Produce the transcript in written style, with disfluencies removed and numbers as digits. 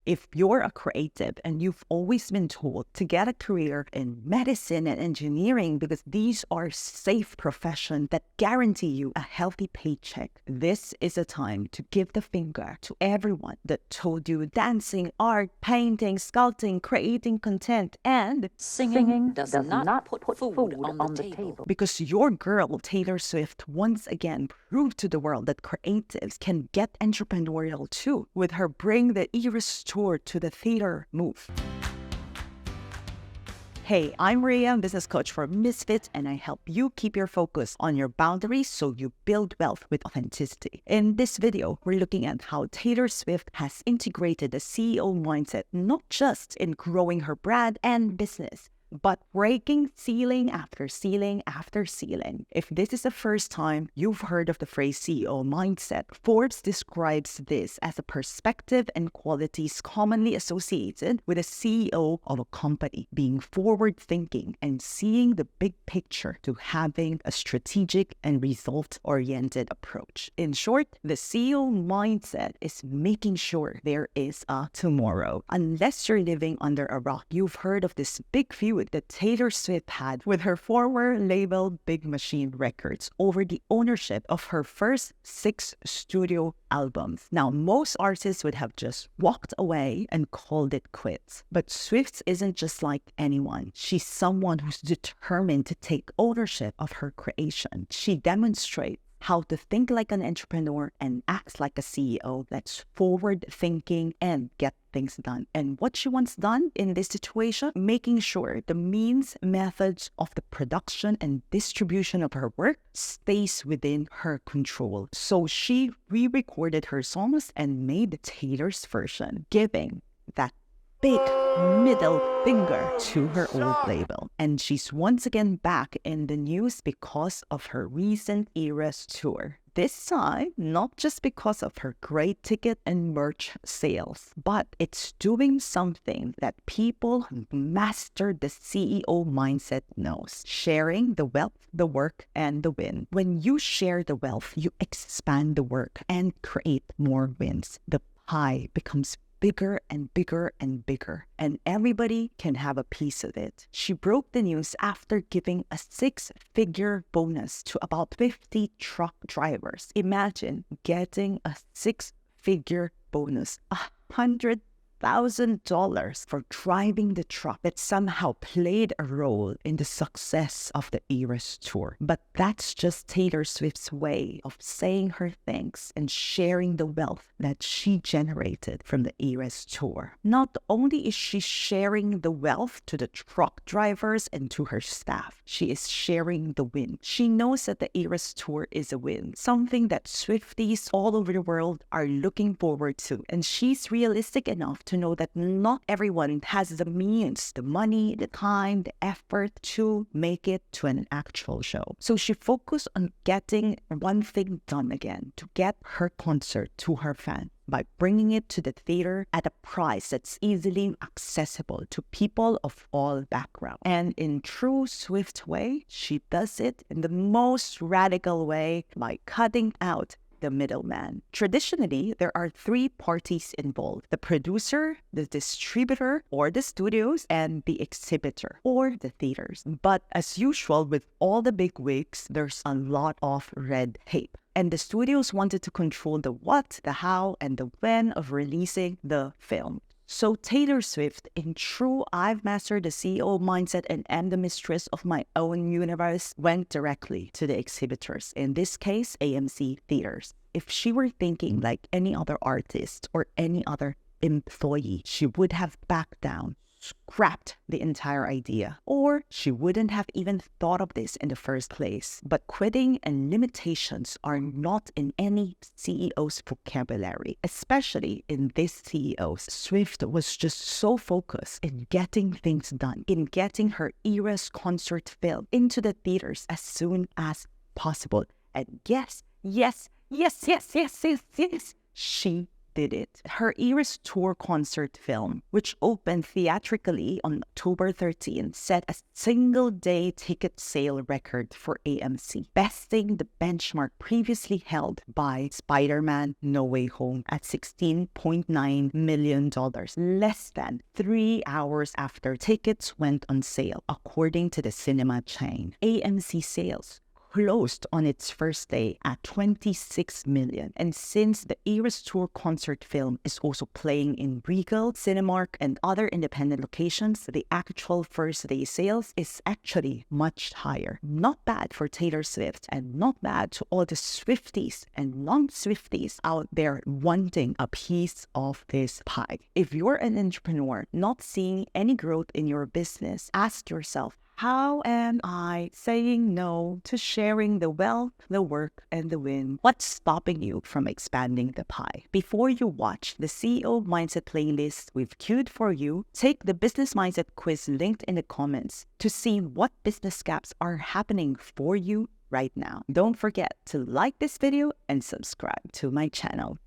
If you're a creative and you've always been told to get a career in medicine and engineering because these are safe professions that guarantee you a healthy paycheck, this is a time to give the finger to everyone that told you dancing, art, painting, sculpting, creating content, and Singing does not put food on the table. because your girl, Taylor Swift, once again proved to the world that creatives can get entrepreneurial too, with her Bring the Eras tour to the theater move. Hey, I'm Maria, business coach for Misfits, and I help you keep your focus on your boundaries so you build wealth with authenticity. In this video, we're looking at how Taylor Swift has integrated the CEO mindset, not just in growing her brand and business, but breaking ceiling after ceiling after ceiling. If this is the first time you've heard of the phrase CEO mindset, Forbes describes this as a perspective and qualities commonly associated with a CEO of a company, being forward-thinking and seeing the big picture to having a strategic and result-oriented approach. In short, the CEO mindset is making sure there is a tomorrow. Unless you're living under a rock, you've heard of this big feud that Taylor Swift had with her former label Big Machine Records over the ownership of her first 6 studio albums. Now, most artists would have just walked away and called it quits. But Swift isn't just like anyone. She's someone who's determined to take ownership of her creation. She demonstrates how to think like an entrepreneur and act like a CEO that's forward-thinking and get things done. And what she wants done in this situation, making sure the means, methods of the production and distribution of her work stays within her control. So she re-recorded her songs and made Taylor's version, giving that big middle finger to her old label. And she's once again back in the news because of her recent Eras tour. This time, not just because of her great ticket and merch sales, but it's doing something that people who mastered the CEO mindset knows: sharing the wealth, the work, and the win. When you share the wealth, you expand the work and create more wins. The pie becomes bigger and bigger and bigger, and everybody can have a piece of it. She broke the news after giving a 6-figure bonus to about 50 truck drivers. Imagine getting a 6-figure bonus, $100,000 for driving the truck that somehow played a role in the success of the Eras tour. But that's just Taylor Swift's way of saying her thanks and sharing the wealth that she generated from the Eras tour. Not only is she sharing the wealth to the truck drivers and to her staff, she is sharing the win. She knows that the Eras tour is a win, something that Swifties all over the world are looking forward to. And she's realistic enough to know that not everyone has the means, the money, the time, the effort to make it to an actual show. So she focused on getting one thing done again, to get her concert to her fans by bringing it to the theater at a price that's easily accessible to people of all backgrounds. And in true Swift way, she does it in the most radical way by cutting out the middleman. Traditionally, there are 3 parties involved: the producer, the distributor, or the studios, and the exhibitor, or the theaters. But as usual with all the big wigs, there's a lot of red tape. And the studios wanted to control the what, the how, and the when of releasing the film. So Taylor Swift, in true I've mastered the CEO mindset and am the mistress of my own universe, went directly to the exhibitors, in this case, AMC theaters. If she were thinking like any other artist or any other employee, she would have backed down, scrapped the entire idea, or she wouldn't have even thought of this in the first place. But quitting and limitations are not in any CEO's vocabulary, especially in this CEO's. Swift was just so focused in getting things done, in getting her Eras concert film into the theaters as soon as possible. And yes, she did it. Her Eras Tour concert film, which opened theatrically on October 13, set a single-day ticket sale record for AMC, besting the benchmark previously held by Spider-Man No Way Home at $16.9 million, less than 3 hours after tickets went on sale, according to the cinema chain. AMC sales closed on its first day at 26 million. And since the Eras Tour concert film is also playing in Regal, Cinemark, and other independent locations, the actual first day sales is actually much higher. Not bad for Taylor Swift, and not bad to all the Swifties and non-Swifties out there wanting a piece of this pie. If you're an entrepreneur not seeing any growth in your business, ask yourself, how am I saying no to sharing the wealth, the work, and the win? What's stopping you from expanding the pie? Before you watch the CEO Mindset playlist we've queued for you, take the Business Mindset quiz linked in the comments to see what business gaps are happening for you right now. Don't forget to like this video and subscribe to my channel.